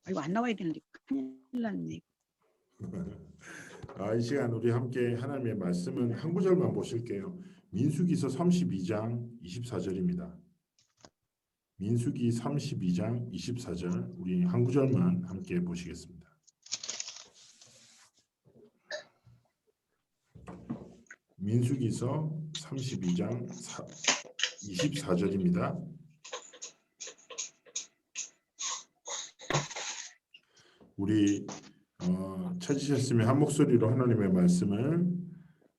이거 안 나와야 되는데 큰일 났네. 이 시간 우리 함께 하나님의 말씀은 한 구절만 보실게요. 민수기서 32장 24절입니다. 민수기 32장 24절 우리 한 구절만 함께 보시겠습니다. 민수기서 32장 24절입니다. 우리 찾으셨으면 한 목소리로 하나님의 말씀을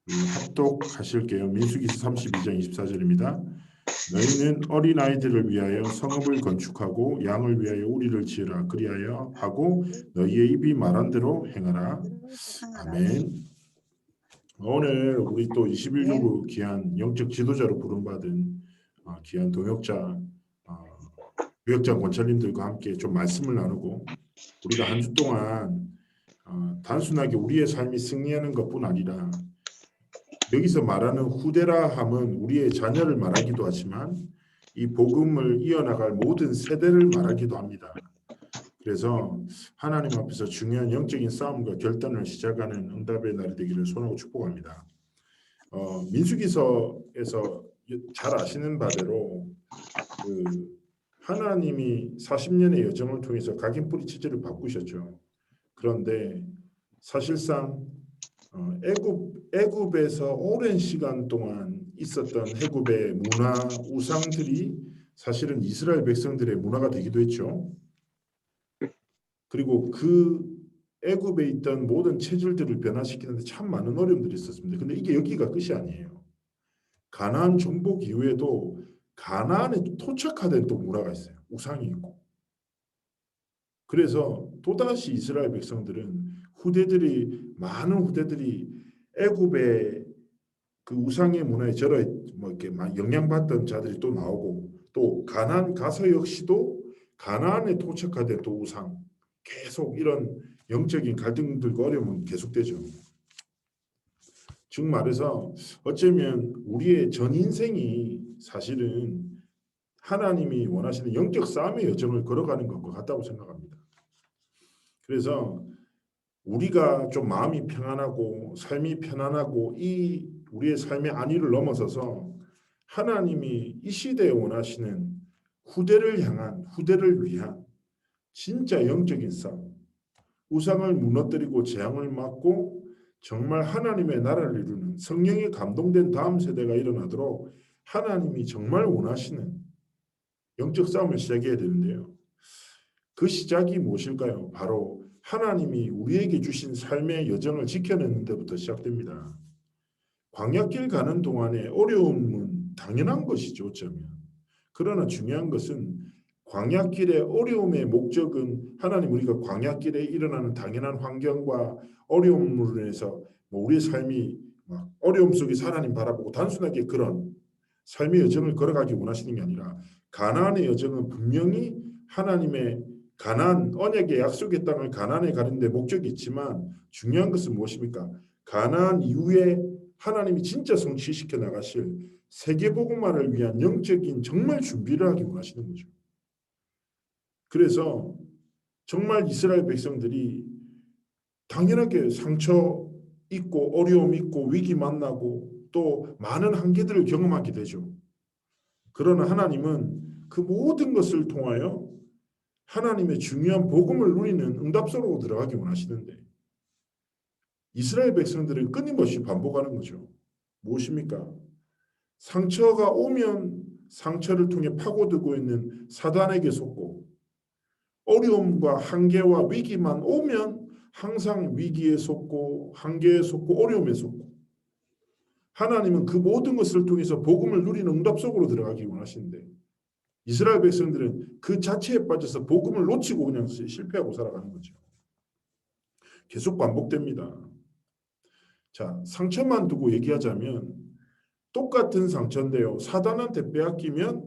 합독하실게요. 민수기서 32장 24절입니다. 너희는 어린아이들을 위하여 성읍을 건축하고 양을 위하여 우리를 지으라. 그리하여 하고 너희의 입이 말한 대로 행하라. 아멘. 오늘 우리 또 21주구 귀한 영적 지도자로 부름받은 귀한 동역자 교역장 권찰님들과 함께 좀 말씀을 나누고 우리가 한 주 동안 단순하게 우리의 삶이 승리하는 것뿐 아니라 여기서 말하는 후대라 함은 우리의 자녀를 말하기도 하지만 이 복음을 이어나갈 모든 세대를 말하기도 합니다. 그래서 하나님 앞에서 중요한 영적인 싸움과 결단을 시작하는 응답의 날이 되기를 소원하고 축복합니다. 민수기서에서 잘 아시는 바대로 하나님이 40년의 여정을 통해서 각인 뿌리 체질을 바꾸셨죠. 그런데 사실상 애굽에서 오랜 시간 동안 있었던 애굽의 문화 우상들이 사실은 이스라엘 백성들의 문화가 되기도 했죠. 그리고 그 애굽에 있던 모든 체질들을 변화시키는데 참 많은 어려움들이 있었습니다. 근데 이게 여기가 끝이 아니에요. 가나안 정복 이후에도 가나안에 토착화된 또 문화가 있어요. 우상이 있고. 그래서 또다시 이스라엘 백성들은 많은 후대들이 애굽의 그 우상의 문화에 절어 이렇게 영향받던 자들이 또 나오고 또 가나안 가서 역시도 가나안에 토착화된 또 우상 계속 이런 영적인 갈등들과 어려움은 계속되죠. 즉 말해서 어쩌면 우리의 전 인생이 사실은 하나님이 원하시는 영적 싸움의 여정을 걸어가는 것과 같다고 생각합니다. 그래서 우리가 좀 마음이 평안하고 삶이 편안하고 이 우리의 삶의 안위를 넘어서서 하나님이 이 시대에 원하시는 후대를 위한 진짜 영적인 싸움, 우상을 무너뜨리고 재앙을 막고 정말 하나님의 나라를 이루는 성령에 감동된 다음 세대가 일어나도록 하나님이 정말 원하시는 영적 싸움을 시작해야 되는데요. 그 시작이 무엇일까요? 바로 하나님이 우리에게 주신 삶의 여정을 지켜내는 데부터 시작됩니다. 광야길 가는 동안에 어려움은 당연한 것이죠. 어쩌면. 그러나 중요한 것은 광야길의 어려움의 목적은 하나님 우리가 광야길에 일어나는 당연한 환경과 어려움으로 인해서 우리의 삶이 막 어려움 속에서 하나님 바라보고 단순하게 그런 삶의 여정을 걸어가기 원하시는 게 아니라 가나안의 여정은 분명히 하나님의 가나안 언약의 약속의 땅을 가나안에 가는 데 목적이 있지만 중요한 것은 무엇입니까? 가나안 이후에 하나님이 진짜 성취시켜 나가실 세계복음화를 위한 영적인 정말 준비를 하기 원하시는 거죠. 그래서 정말 이스라엘 백성들이 당연하게 상처 있고 어려움 있고 위기 만나고 또 많은 한계들을 경험하게 되죠. 그러나 하나님은 그 모든 것을 통하여 하나님의 중요한 복음을 누리는 응답 속으로 들어가기 원하시는데 이스라엘 백성들은 끊임없이 반복하는 거죠. 무엇입니까? 상처가 오면 상처를 통해 파고들고 있는 사단에게 속고 어려움과 한계와 위기만 오면 항상 위기에 속고 한계에 속고 어려움에 속고 하나님은 그 모든 것을 통해서 복음을 누리는 응답 속으로 들어가기 원하시는데 이스라엘 백성들은 그 자체에 빠져서 복음을 놓치고 그냥 실패하고 살아가는 거죠. 계속 반복됩니다. 자, 상처만 두고 얘기하자면 똑같은 상처인데요. 사단한테 빼앗기면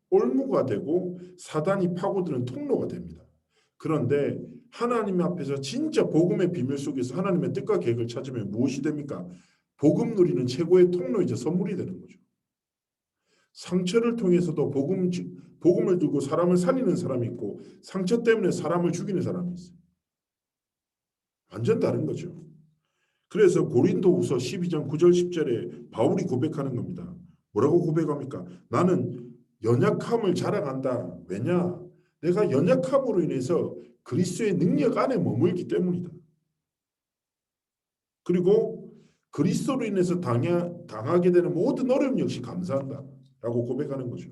올무가 되고 사단이 파고드는 통로가 됩니다. 그런데 하나님 앞에서 진짜 복음의 비밀 속에서 하나님의 뜻과 계획을 찾으면 무엇이 됩니까? 복음 누리는 최고의 통로이자 선물이 되는 거죠. 상처를 통해서도 복음을 들고 사람을 살리는 사람이 있고 상처 때문에 사람을 죽이는 사람이 있어요. 완전 다른 거죠. 그래서 고린도후서 12장 9절 10절에 바울이 고백하는 겁니다. 뭐라고 고백합니까? 나는 연약함을 자랑한다. 왜냐? 내가 연약함으로 인해서 그리스도의 능력 안에 머물기 때문이다. 그리고 그리스도로 인해서 당하게 되는 모든 어려움 역시 감사한다. 라고 고백하는 거죠.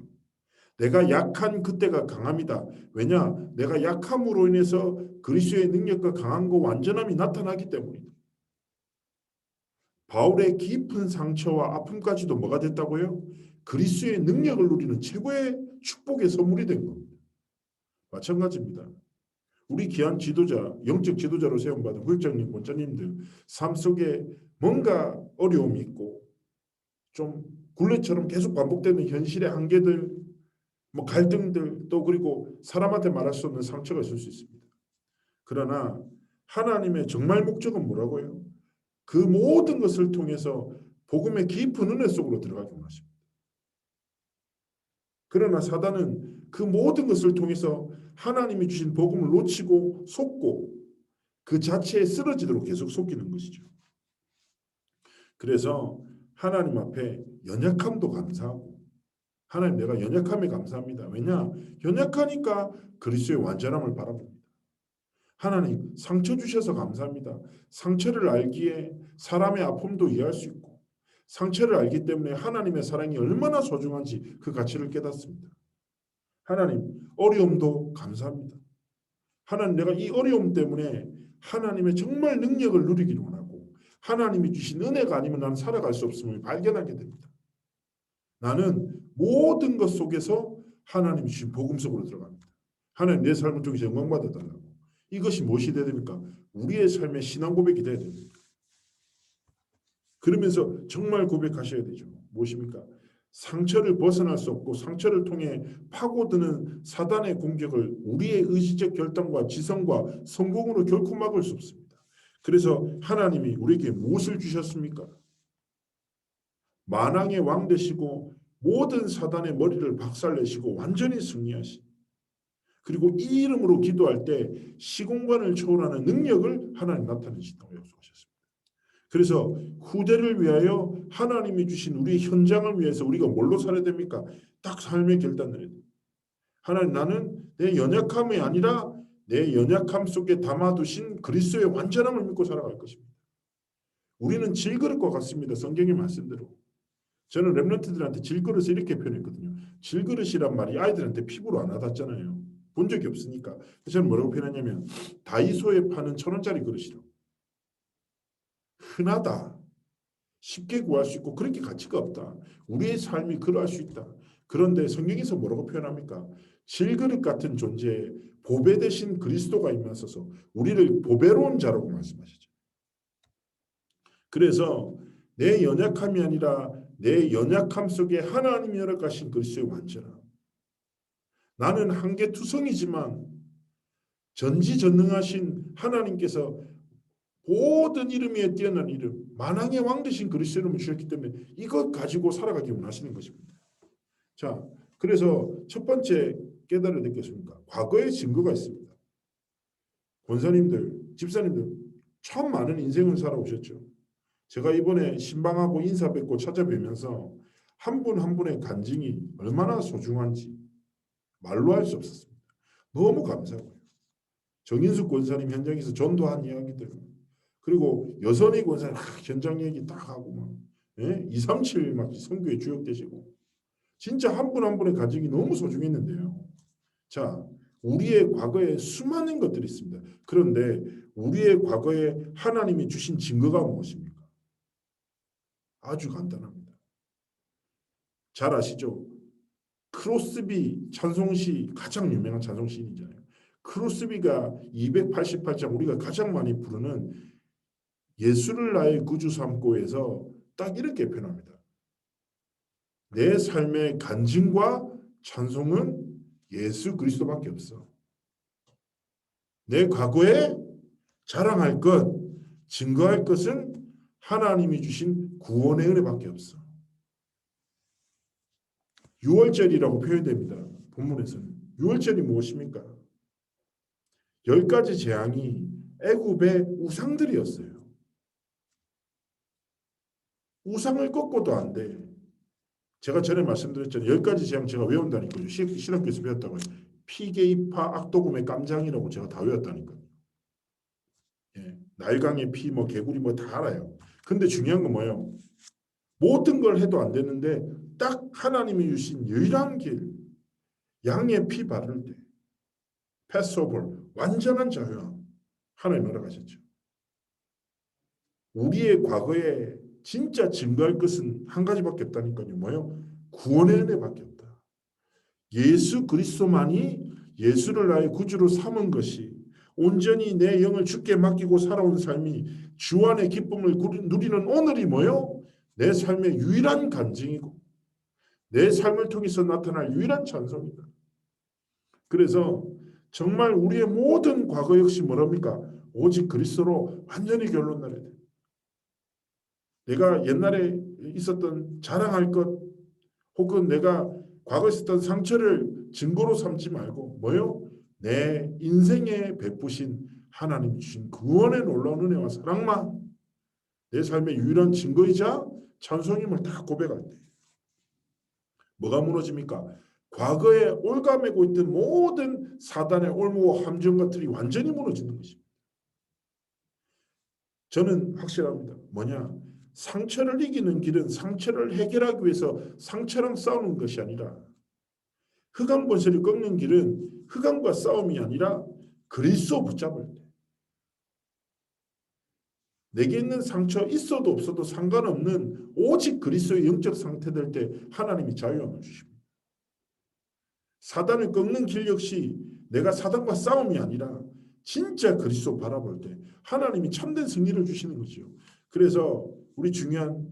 내가 약한 그때가 강함이다. 왜냐? 내가 약함으로 인해서 그리스도의 능력과 강함과 완전함이 나타나기 때문이다. 바울의 깊은 상처와 아픔까지도 뭐가 됐다고요? 그리스도의 능력을 누리는 최고의 축복의 선물이 된 겁니다. 마찬가지입니다. 우리 귀한 지도자, 영적 지도자로 세움받은 훌장님, 권자님들 삶 속에 뭔가 어려움이 있고 좀 굴레처럼 계속 반복되는 현실의 한계들, 뭐 갈등들, 또 그리고 사람한테 말할 수 없는 상처가 있을 수 있습니다. 그러나 하나님의 정말 목적은 뭐라고요? 그 모든 것을 통해서 복음의 깊은 은혜 속으로 들어가기 원하십니다. 그러나 사단은 그 모든 것을 통해서 하나님이 주신 복음을 놓치고 속고 그 자체에 쓰러지도록 계속 속이는 것이죠. 그래서 하나님 앞에 연약함도 감사하고 하나님 내가 연약함에 감사합니다. 왜냐? 연약하니까 그리스도의 완전함을 바라봅니다. 하나님 상처 주셔서 감사합니다. 상처를 알기에 사람의 아픔도 이해할 수 있고 상처를 알기 때문에 하나님의 사랑이 얼마나 소중한지 그 가치를 깨닫습니다. 하나님 어려움도 감사합니다. 하나님 내가 이 어려움 때문에 하나님의 정말 능력을 누리기를 원하고 하나님이 주신 은혜가 아니면 나는 살아갈 수 없음을 발견하게 됩니다. 나는 모든 것 속에서 하나님이 주신 복음 속으로 들어갑니다. 하나님 내 삶을 통해서 영광 받아달라고. 이것이 무엇이 돼야 됩니까? 우리의 삶의 신앙 고백이 돼야 됩니다. 그러면서 정말 고백하셔야 되죠. 무엇입니까? 상처를 벗어날 수 없고 상처를 통해 파고드는 사단의 공격을 우리의 의지적 결단과 지성과 성공으로 결코 막을 수 없습니다. 그래서 하나님이 우리에게 무엇을 주셨습니까? 만왕의 왕 되시고 모든 사단의 머리를 박살내시고 완전히 승리하신 그리고 이 이름으로 기도할 때 시공간을 초월하는 능력을 하나님 나타내신다고 약속하셨습니다. 그래서 후대를 위하여 하나님이 주신 우리 현장을 위해서 우리가 뭘로 살아야 됩니까? 딱 삶의 결단을 해야 됩니다. 하나님 나는 내 연약함이 아니라 내 연약함 속에 담아두신 그리스도의 완전함을 믿고 살아갈 것입니다. 우리는 질그릇과 같습니다. 성경의 말씀대로. 저는 렘넌트들한테 질그릇을 이렇게 표현했거든요. 질그릇이란 말이 아이들한테 피부로 안 와닿잖아요. 본 적이 없으니까. 그래서 저는 뭐라고 표현하냐면 다이소에 파는 1,000원짜리 그릇이라고. 흔하다. 쉽게 구할 수 있고 그렇게 가치가 없다. 우리의 삶이 그러할 수 있다. 그런데 성경에서 뭐라고 표현합니까? 질그릇 같은 존재에 보배 대신 그리스도가 임하셔서 우리를 보배로운 자라고 말씀하시죠. 그래서 내 연약함이 아니라 내 연약함 속에 하나님이 허락하신 그리스도의 완전함. 나는 한계투성이지만 전지전능하신 하나님께서 모든 이름 위에 뛰어난 이름, 만왕의 왕 되신 그리스도 이름을 주셨기 때문에 이것 가지고 살아가기 원하시는 것입니다. 자, 그래서 첫 번째 깨달아야 될 게 있습니까? 과거의 증거가 있습니다. 권사님들, 집사님들 참 많은 인생을 살아오셨죠. 제가 이번에 신방하고 인사 뵙고 찾아뵈면서 한 분 한 분의 간증이 얼마나 소중한지 말로 할 수 없었습니다. 너무 감사하고요. 정인숙 권사님 현장에서 전도한 이야기들 그리고 여선희 권사님 현장 얘기 딱 하고 막 237 막 선교에 주역되시고 진짜 한 분 한 분의 간증이 너무 소중했는데요. 자, 우리의 과거에 수많은 것들이 있습니다. 그런데 우리의 과거에 하나님이 주신 증거가 무엇입니까? 아주 간단합니다. 잘 아시죠? 크로스비 찬송시 가장 유명한 찬송시인이잖아요. 크로스비가 288장 우리가 가장 많이 부르는 예수를 나의 구주 삼고에서 딱 이렇게 표현합니다. 내 삶의 간증과 찬송은 예수 그리스도밖에 없어. 내 과거에 자랑할 것, 증거할 것은 하나님이 주신 구원의 은혜밖에 없어. 6월절이라고 표현됩니다. 본문에서는 유월절이 무엇입니까? 10가지 재앙이 애굽의 우상들이었어요. 우상을 꺾고도 안 돼. 제가 전에 말씀드렸잖아요. 10가지 재앙 제가 외운다니까요. 신학교에서 배웠다고요. 피게이파 악도금의 깜장이라고 제가 다 외웠다니까요. 예, 나일강의 피, 뭐 개구리 뭐 다 알아요. 근데 중요한 건 뭐예요? 모든 걸 해도 안 되는데 딱 하나님이 주신 유일한 길, 양의 피 바를 때 패스오버, 완전한 자유함 하나님 허락하셨죠. 우리의 과거에 진짜 증거할 것은 한 가지밖에 없다니까요. 뭐예요? 구원의 은혜밖에 없다. 예수 그리스도만이 예수를 나의 구주로 삼은 것이 온전히 내 영을 주께 맡기고 살아온 삶이 주 안의 기쁨을 누리는 오늘이 뭐예요? 내 삶의 유일한 간증이고 내 삶을 통해서 나타날 유일한 찬송이다. 그래서 정말 우리의 모든 과거 역시 뭐랍니까? 오직 그리스도로 완전히 결론 나야 돼. 내가 옛날에 있었던 자랑할 것 혹은 내가 과거에 있었던 상처를 증거로 삼지 말고 뭐요? 내 인생에 베푸신 하나님 주신 구원의 놀라운 은혜와 사랑만 내 삶의 유일한 증거이자 찬송임을 다 고백할 때 뭐가 무너집니까? 과거에 올가매고 있던 모든 사단의 올무와 함정과 틀이 완전히 무너지는 것입니다. 저는 확실합니다. 뭐냐? 상처를 이기는 길은 상처를 해결하기 위해서 상처랑 싸우는 것이 아니라 흑암 권세를 꺾는 길은 흑암과 싸움이 아니라 그리스도 붙잡을 때 내게 있는 상처 있어도 없어도 상관없는 오직 그리스도의 영적 상태 될 때 하나님이 자유함을 주십니다. 사단을 꺾는 길 역시 내가 사단과 싸움이 아니라 진짜 그리스도 바라볼 때 하나님이 참된 승리를 주시는 거죠. 그래서 우리 중요한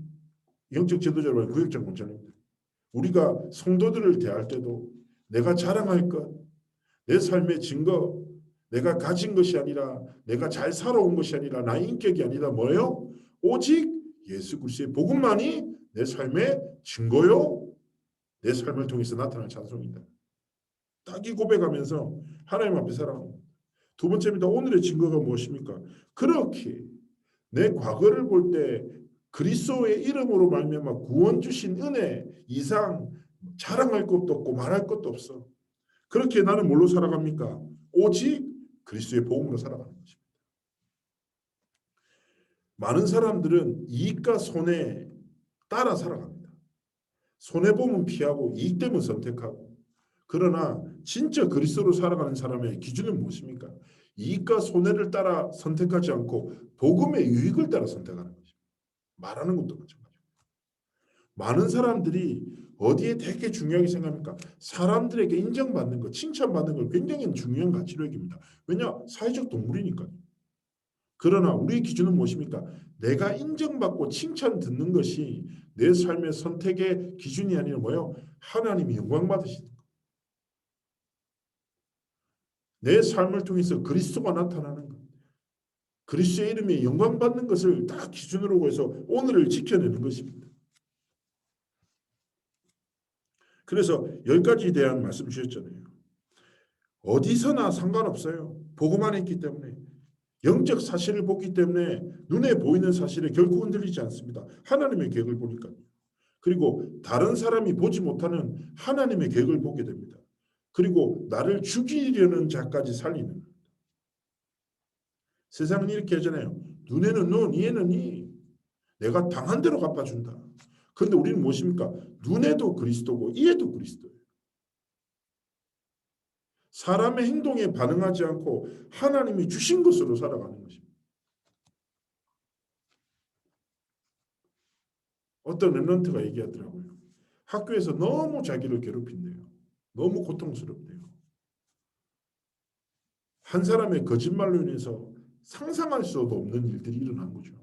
영적 지도자 여러분, 구역장 권장입니다. 우리가 성도들을 대할 때도 내가 자랑할 것, 내 삶의 증거, 내가 가진 것이 아니라 내가 잘 살아온 것이 아니라 나의 인격이 아니라 뭐예요? 오직 예수 그리스도의 복음만이 내 삶의 증거요. 내 삶을 통해서 나타날 찬송이다. 딱 이 고백하면서 하나님 앞에 살아갑니다. 두 번째입니다. 오늘의 증거가 무엇입니까? 그렇게 내 과거를 볼 때 그리스도의 이름으로 말미암아 구원 주신 은혜 이상 자랑할 것도 없고 말할 것도 없어. 그렇게 나는 뭘로 살아갑니까? 오직 그리스도의 복음으로 살아가는 것입니다. 많은 사람들은 이익과 손해 따라 살아갑니다. 손해보면 피하고 이익 때문에 선택하고 그러나 진짜 그리스도로 살아가는 사람의 기준은 무엇입니까? 이익과 손해를 따라 선택하지 않고 복음의 유익을 따라 선택하는 것입니다. 말하는 것도 마찬가지입니다. 많은 사람들이 어디에 되게 중요하게 생각합니까? 사람들에게 인정받는 것, 칭찬받는 걸 굉장히 중요한 가치로 여깁니다. 왜냐? 사회적 동물이니까요. 그러나 우리의 기준은 무엇입니까? 내가 인정받고 칭찬 듣는 것이 내 삶의 선택의 기준이 아니라 뭐예요? 하나님이 영광 받으시는 것. 내 삶을 통해서 그리스도가 나타나는 것. 그리스도의 이름에 영광 받는 것을 다 기준으로 해서 오늘을 지켜내는 것입니다. 그래서 10가지에 대한 말씀 주셨잖아요. 어디서나 상관없어요. 복음만 있기 때문에. 영적 사실을 보기 때문에 눈에 보이는 사실에 결코 흔들리지 않습니다. 하나님의 계획을 보니까요. 그리고 다른 사람이 보지 못하는 하나님의 계획을 보게 됩니다. 그리고 나를 죽이려는 자까지 살리는 겁니다. 세상은 이렇게 하잖아요. 눈에는 눈, 이에는 이. 내가 당한 대로 갚아준다. 그런데 우리는 무엇입니까? 눈에도 그리스도고 이에도 그리스도예요. 사람의 행동에 반응하지 않고 하나님이 주신 것으로 살아가는 것입니다. 어떤 랩런트가 얘기하더라고요. 학교에서 너무 자기를 괴롭힌대요. 너무 고통스럽대요. 한 사람의 거짓말로 인해서 상상할 수도 없는 일들이 일어난 거죠.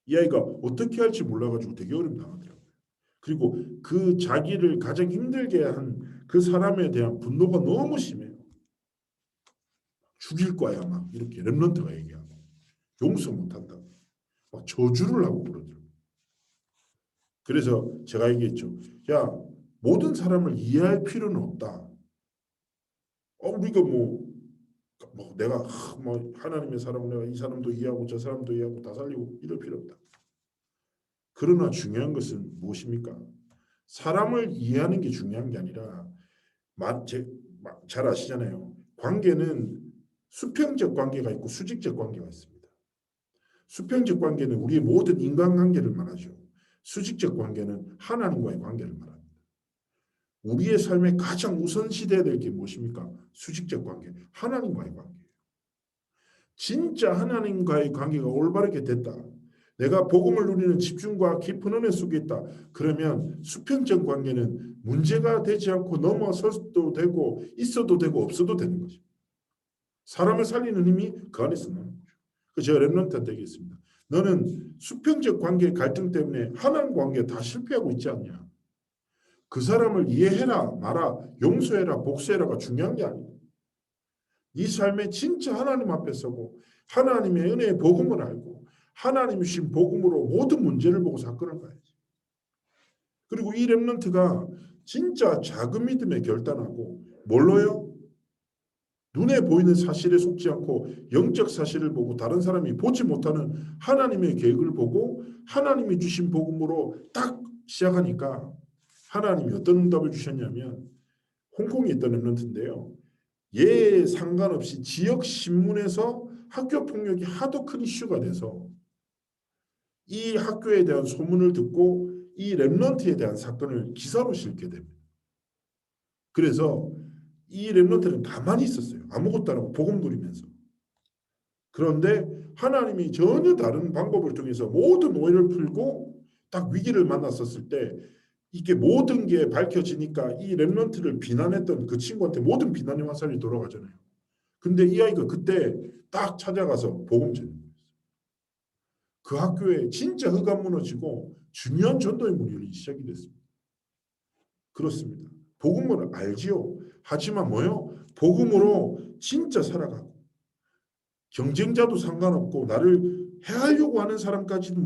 이 아이가 어떻게 할지 몰라가지고 되게 어려움 당하더라고요. 그리고 그 자기를 가장 힘들게 한 그 사람에 대한 분노가 너무 심해요. 죽일 거야 막 이렇게 랩런트가 얘기하고 용서 못한다고 막 저주를 하고 그러더라고요. 그래서 제가 얘기했죠. 야, 모든 사람을 이해할 필요는 없다. 우리가 내가 하나님의 사람을 내가 이 사람도 이해하고 저 사람도 이해하고 다 살리고 이럴 필요 없다. 그러나 중요한 것은 무엇입니까? 사람을 이해하는 게 중요한 게 아니라 잘 아시잖아요. 관계는 수평적 관계가 있고 수직적 관계가 있습니다. 수평적 관계는 우리의 모든 인간관계를 말하죠. 수직적 관계는 하나님과의 관계를 말합니다. 우리의 삶에 가장 우선시돼야 될 게 무엇입니까? 수직적 관계, 하나님과의 관계예요. 진짜 하나님과의 관계가 올바르게 됐다. 내가 복음을 누리는 집중과 깊은 은혜 속에 있다. 그러면 수평적 관계는 문제가 되지 않고 넘어서도 되고 있어도 되고 없어도 되는 거죠. 사람을 살리는 힘이 그 안에서 나는 거죠. 그래서 제가 렘넌트한테 얘기했습니다. 너는 수평적 관계 갈등 때문에 하나님 관계에 다 실패하고 있지 않냐. 그 사람을 이해해라 마라 용서해라 복수해라가 중요한 게 아니야. 네 삶에 진짜 하나님 앞에 서고 하나님의 은혜의 복음을 알고 하나님이 주신 복음으로 모든 문제를 보고 사건을 봐야지. 그리고 이 렘넌트가 진짜 작은 믿음에 결단하고 뭘로요? 눈에 보이는 사실에 속지 않고 영적 사실을 보고 다른 사람이 보지 못하는 하나님의 계획을 보고 하나님이 주신 복음으로 딱 시작하니까 하나님이 어떤 응답을 주셨냐면 홍콩에 있던 렘넌트인데요. 얘 상관없이 지역 신문에서 학교 폭력이 하도 큰 이슈가 돼서 이 학교에 대한 소문을 듣고 이 렘넌트에 대한 사건을 기사로 실게 됩니다. 그래서 이 렘넌트는 가만히 있었어요. 아무것도 안 하고 복음 누리면서. 그런데 하나님이 전혀 다른 방법을 통해서 모든 오해를 풀고 딱 위기를 만났었을 때 이게 모든 게 밝혀지니까 이 렘넌트를 비난했던 그 친구한테 모든 비난의 화살이 돌아가잖아요. 근데 이 아이가 그때 딱 찾아가서 복음 전해요. 그 학교에 진짜 흑암 무너지고 중요한 전도의 문이 열리기 시작이 됐습니다. 그렇습니다. 복음을 알지요. 하지만 복음으로 진짜 살아가고 경쟁자도 상관없고 나를 해하려고 하는 사람까지도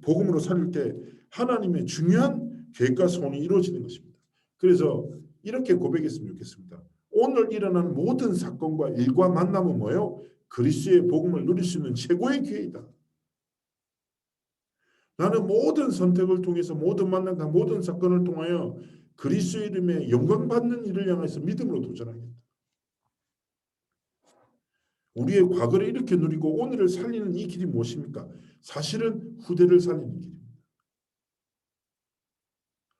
복음으로 살릴 때 하나님의 중요한 계획과 소원이 이루어지는 것입니다. 그래서 이렇게 고백했으면 좋겠습니다. 오늘 일어난 모든 사건과 일과 만남은 그리스도의 복음을 누릴 수 있는 최고의 기회이다. 나는 모든 선택을 통해서 모든 만남과 모든 사건을 통하여 그리스도 이름에 영광 받는 일을 향해서 믿음으로 도전하겠다. 우리의 과거를 이렇게 누리고 오늘을 살리는 이 길이 무엇입니까? 사실은 후대를 살리는 길입니다.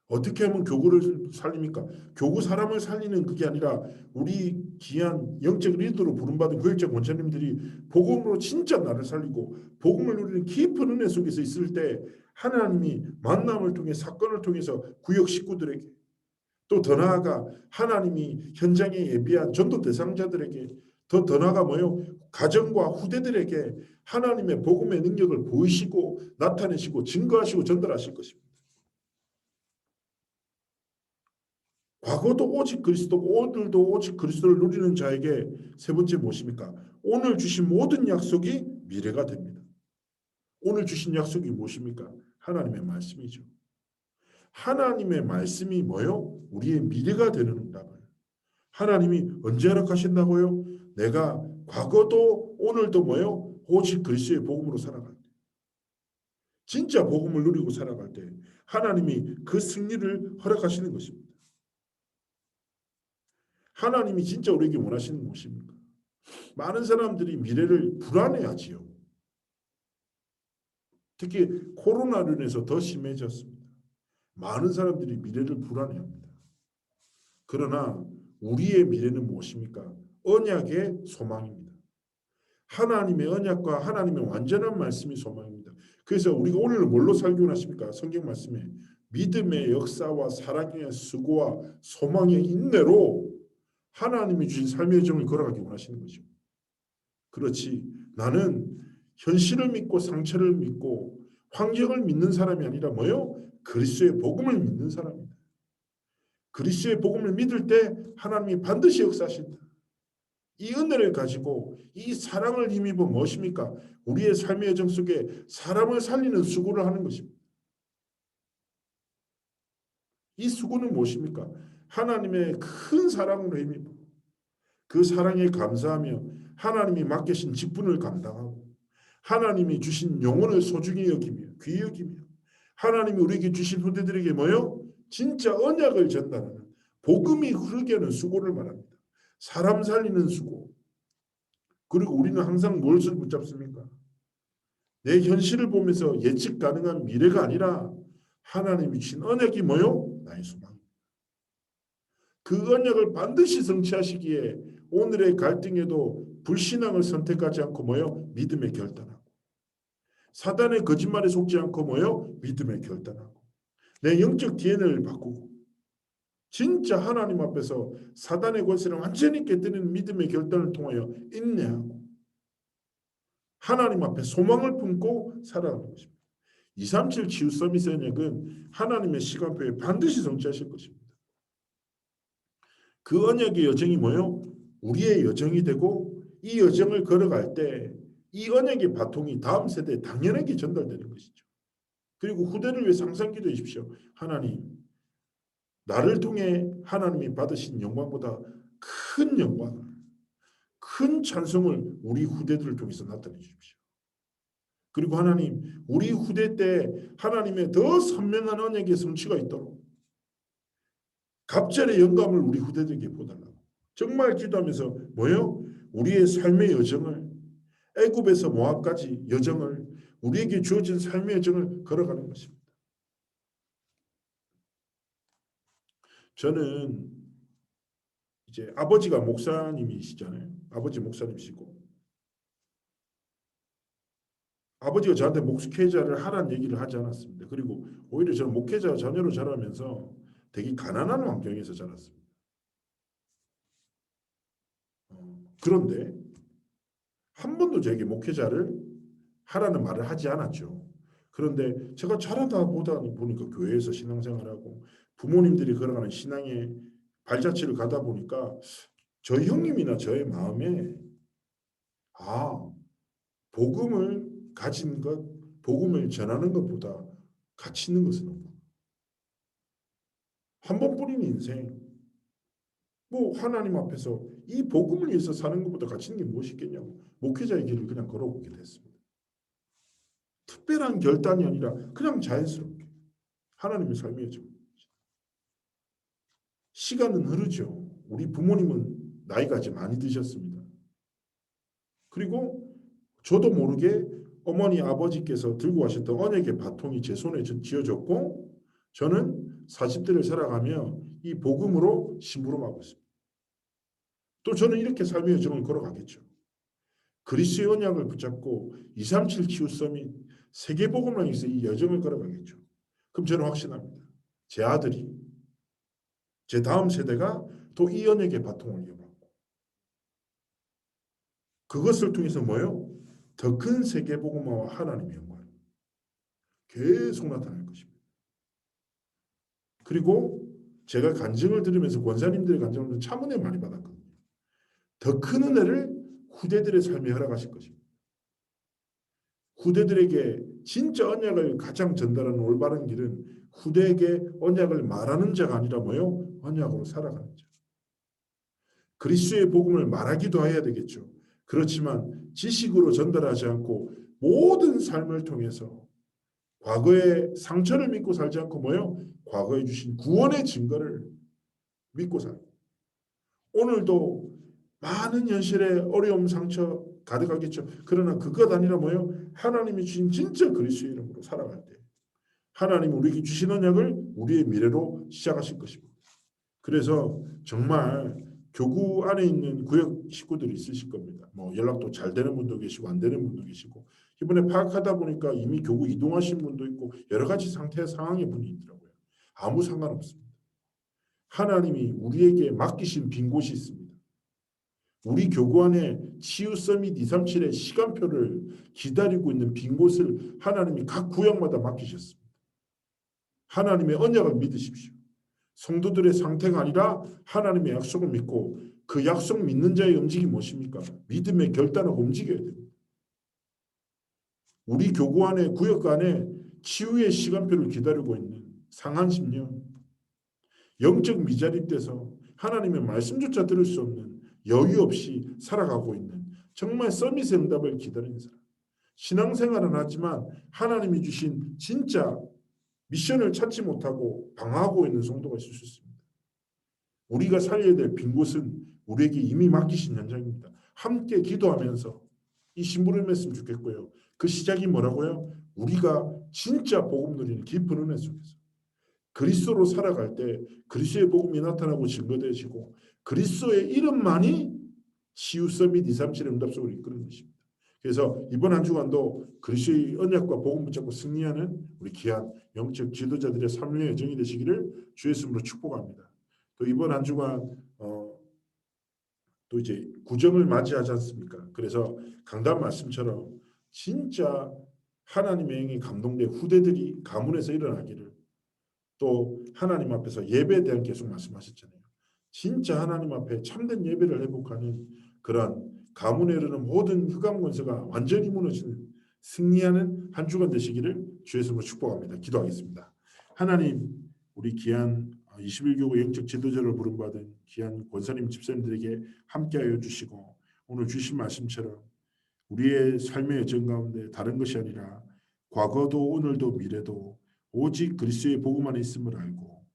어떻게 하면 교구를 살립니까? 교구 사람을 살리는 그게 아니라 우리 귀한 영적 리더로 부름받은 교육적 원장님들이 복음으로 진짜 나를 살리고 복음을 누리는 깊은 은혜 속에서 있을 때 하나님이 만남을 통해 사건을 통해서 구역 식구들에게 또 더 나아가 하나님이 현장에 예비한 전도 대상자들에게 더 나아가 가정과 후대들에게 하나님의 복음의 능력을 보이시고 나타내시고 증거하시고 전달하실 것입니다. 과거도 오직 그리스도고 오늘도 오직 그리스도를 누리는 자에게 세 번째 무엇입니까? 오늘 주신 모든 약속이 미래가 됩니다. 오늘 주신 약속이 무엇입니까? 하나님의 말씀이죠. 하나님의 말씀이 우리의 미래가 되는 응답을. 하나님이 언제 허락하신다고요? 내가 과거도 오늘도 오직 그리스도의 복음으로 살아갈 때. 진짜 복음을 누리고 살아갈 때 하나님이 그 승리를 허락하시는 것입니다. 하나님이 진짜 우리에게 원하시는 무엇입니까? 많은 사람들이 미래를 불안해하지요. 특히 코로나로 인해서 더 심해졌습니다. 많은 사람들이 미래를 불안해합니다. 그러나 우리의 미래는 무엇입니까? 언약의 소망입니다. 하나님의 언약과 하나님의 완전한 말씀이 소망입니다. 그래서 우리가 오늘 뭘로 살기 원하십니까? 성경 말씀에 믿음의 역사와 사랑의 수고와 소망의 인내로 하나님이 주신 삶의 정을 걸어가기 원하시는 거죠. 그렇지. 나는 현실을 믿고 상처를 믿고 환경을 믿는 사람이 아니라 그리스도의 복음을 믿는 사람이다. 그리스도의 복음을 믿을 때 하나님이 반드시 역사하신다. 이 은혜를 가지고 이 사랑을 힘입어 무엇입니까? 우리의 삶의 여정 속에 사람을 살리는 수고를 하는 것입니다. 이 수고는 무엇입니까? 하나님의 큰 사랑으로 힘입어 그 사랑에 감사하며 하나님이 맡기신 직분을 감당하고 하나님이 주신 영혼을 소중히 여기며 귀히 여기며 하나님이 우리에게 주신 후대들에게 뭐요? 진짜 언약을 전달하는 복음이 흐르게 하는 수고를 말합니다. 사람 살리는 수고. 그리고 우리는 항상 무엇을 붙잡습니까? 내 현실을 보면서 예측 가능한 미래가 아니라 하나님이 주신 언약이 뭐요? 나의 소망. 그 언약을 반드시 성취하시기에 오늘의 갈등에도 불신앙을 선택하지 않고 뭐요? 믿음에 결단하고 사단의 거짓말에 속지 않고 뭐요? 믿음에 결단하고 내 영적 DNA를 바꾸고 진짜 하나님 앞에서 사단의 권세를 완전히 깨뜨리는 믿음의 결단을 통하여 인내하고 하나님 앞에 소망을 품고 살아가는 것입니다. 237 치유 서밋 언약은 하나님의 시간표에 반드시 성취하실 것입니다. 그 언약의 여정이 뭐요? 우리의 여정이 되고 이 여정을 걸어갈 때 이 언약의 바통이 다음 세대에 당연하게 전달되는 것이죠. 그리고 후대를 위해 항상 기도해 주십시오. 하나님, 나를 통해 하나님이 받으신 영광보다 큰 영광을, 큰 찬송을 우리 후대들을 통해서 나타내 주십시오. 그리고 하나님, 우리 후대 때 하나님의 더 선명한 언약의 성취가 있도록 갑절의 영감을 우리 후대들에게 보달라고 정말 기도하면서 뭐요? 우리의 삶의 여정을 애굽에서 모압까지 여정을 우리에게 주어진 삶의 여정을 걸어가는 것입니다. 저는 이제 아버지가 목사님이시잖아요. 아버지 목사님이시고 아버지가 저한테 목회자를 하라는 얘기를 하지 않았습니다. 그리고 오히려 저는 목회자 자녀로 자라면서 되게 가난한 환경에서 자랐습니다. 그런데 한 번도 저에게 목회자를 하라는 말을 하지 않았죠. 그런데 제가 자라다 보다 보니까 교회에서 신앙생활하고 부모님들이 걸어가는 신앙의 발자취를 가다 보니까 저희 형님이나 저의 마음에 복음을 가진 것, 복음을 전하는 것보다 가치 있는 것은 없고 한 번뿐인 인생 뭐 하나님 앞에서 이 복음을 위해서 사는 것보다 가치 있는 게 무엇이 있겠냐고 목회자의 길을 그냥 걸어오게 됐습니다. 특별한 결단이 아니라 그냥 자연스럽게 하나님의 삶이에요. 시간은 흐르죠. 우리 부모님은 나이가 이제 많이 드셨습니다. 그리고 저도 모르게 어머니 아버지께서 들고 가셨던 언약의 바통이 제 손에 쥐어졌고 저는 40대를 살아가며 이 복음으로 심부름하고 있습니다. 또 저는 이렇게 삶의 여정을 걸어가겠죠. 그리스도의 언약을 붙잡고 237 치유 서밋 세계복음을 위해서 이 여정을 걸어가겠죠. 그럼 저는 확신합니다. 제 아들이 제 다음 세대가 또 이 언약의 바통을 이어받고 그것을 통해서 뭐요? 더 큰 세계복음화와 하나님의 영광 계속 나타날 것입니다. 그리고 제가 간증을 들으면서 권사님들의 간증을 들으면서 참 은혜 많이 받았거든요. 더 큰 은혜를 후대들의 삶에 허락하실 것입니다. 후대들에게 진짜 언약을 가장 전달하는 올바른 길은 후대에게 언약을 말하는 자가 아니라 뭐요? 언약으로 살아가는 자. 그리스도의 복음을 말하기도 해야 되겠죠. 그렇지만 지식으로 전달하지 않고 모든 삶을 통해서 과거의 상처를 믿고 살지 않고 뭐요? 과거에 주신 구원의 증거를 믿고 살고 오늘도 많은 현실의 어려움 상처 가득하겠죠. 그러나 그것 아니라 뭐요? 하나님이 주신 진짜 그리스도의 이름으로 살아갈 때 하나님이 우리에게 주신 언약을 우리의 미래로 시작하실 것입니다. 그래서 정말 교구 안에 있는 구역 식구들이 있으실 겁니다. 뭐 연락도 잘 되는 분도 계시고 안 되는 분도 계시고 이번에 파악하다 보니까 이미 교구 이동하신 분도 있고 여러 가지 상황의 분이 있더라고요. 아무 상관없습니다. 하나님이 우리에게 맡기신 빈 곳이 있습니다. 우리 교구 안에 치유 서밋 237의 시간표를 기다리고 있는 빈 곳을 하나님이 각 구역마다 맡기셨습니다. 하나님의 언약을 믿으십시오. 성도들의 상태가 아니라 하나님의 약속을 믿고 그 약속 믿는 자의 움직임이 무엇입니까? 믿음의 결단하고 움직여야 됩니다. 우리 교구 안에 구역 안에 치유의 시간표를 기다리고 있는 상한 10년 영적 미자립돼서 하나님의 말씀조차 들을 수 없는 여유 없이 살아가고 있는 정말 서밋의 응답을 기다리는 사람. 신앙생활은 하지만 하나님이 주신 진짜 미션을 찾지 못하고 방황하고 있는 성도가 있을 수 있습니다. 우리가 살려야 될 빈 곳은 우리에게 이미 맡기신 현장입니다. 함께 기도하면서 이 심부름을 했으면 좋겠고요. 그 시작이 뭐라고요? 우리가 진짜 복음 누리는 깊은 은혜 속에서 그리스도로 살아갈 때 그리스도의 복음이 나타나고 증거되어지고 그리스도의 이름만이 CU 서밋 237의 응답 속으로 이끄는 것입니다. 그래서 이번 한 주간도 그리스도의 언약과 복음 붙잡고 승리하는 우리 귀한 영적 지도자들의 삶의 여정이 되시기를 주의 이름으로 축복합니다. 또 이번 한 주간 또 이제 구정을 맞이하지 않습니까? 그래서 강단 말씀처럼 진짜 하나님의 영이 감동된 후대들이 가문에서 일어나기를, 또 하나님 앞에서 예배에 대한 계속 말씀하셨잖아요. 진짜 하나님 앞에 참된 예배를 회복하는 그런 가문에 이르는 모든 흑암 권세가 완전히 무너지는 승리하는 한 주간 되시기를 주의 이름으로 축복합니다. 기도하겠습니다. 하나님, 우리 귀한 21교구 영적 지도자를 부름받은 귀한 권사님 집사님들에게 함께하여 주시고 오늘 주신 말씀처럼 우리의 삶의 여정 가운데 다른 것이 아니라 과거도 오늘도 미래도 오직 그리스도의 복음 안에 있음을 알고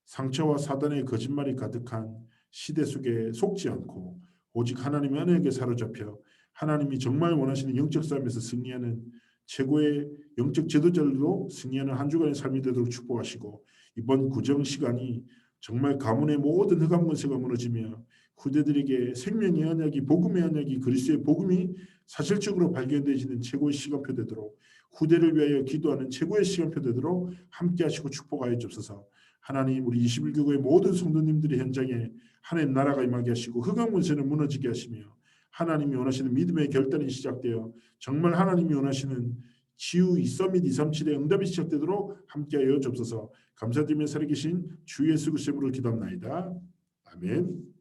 상처와 사단의 거짓말이 가득한 시대 속에 속지 않고 오직 하나님의 은혜에게 사로잡혀 하나님이 정말 원하시는 영적 싸움에서 승리하는 최고의 영적 지도자들로 승리하는 한 주간의 삶이 되도록 축복하시고, 이번 구정 시간이 정말 가문의 모든 흑암 권세가 무너지며 후대들에게 생명의 언약이, 복음의 언약이, 그리스도의 복음이 사실적으로 발견되어지는 최고의 시간표 되도록, 후대를 위하여 기도하는 최고의 시간표 되도록 함께 하시고 축복하여 주옵소서. 하나님, 우리 21교구의 모든 성도님들의 현장에 하나님 나라가 임하게 하시고 흑암 권세는 무너지게 하시며 하나님이 원하시는 믿음의 결단이 시작되어 정말 하나님이 원하시는 CU 서밋 237의 응답이 시작되도록 함께하여 주옵소서. 감사드리며 살아계신 주 예수 그리스도의 이름으로 기도합나이다. 아멘.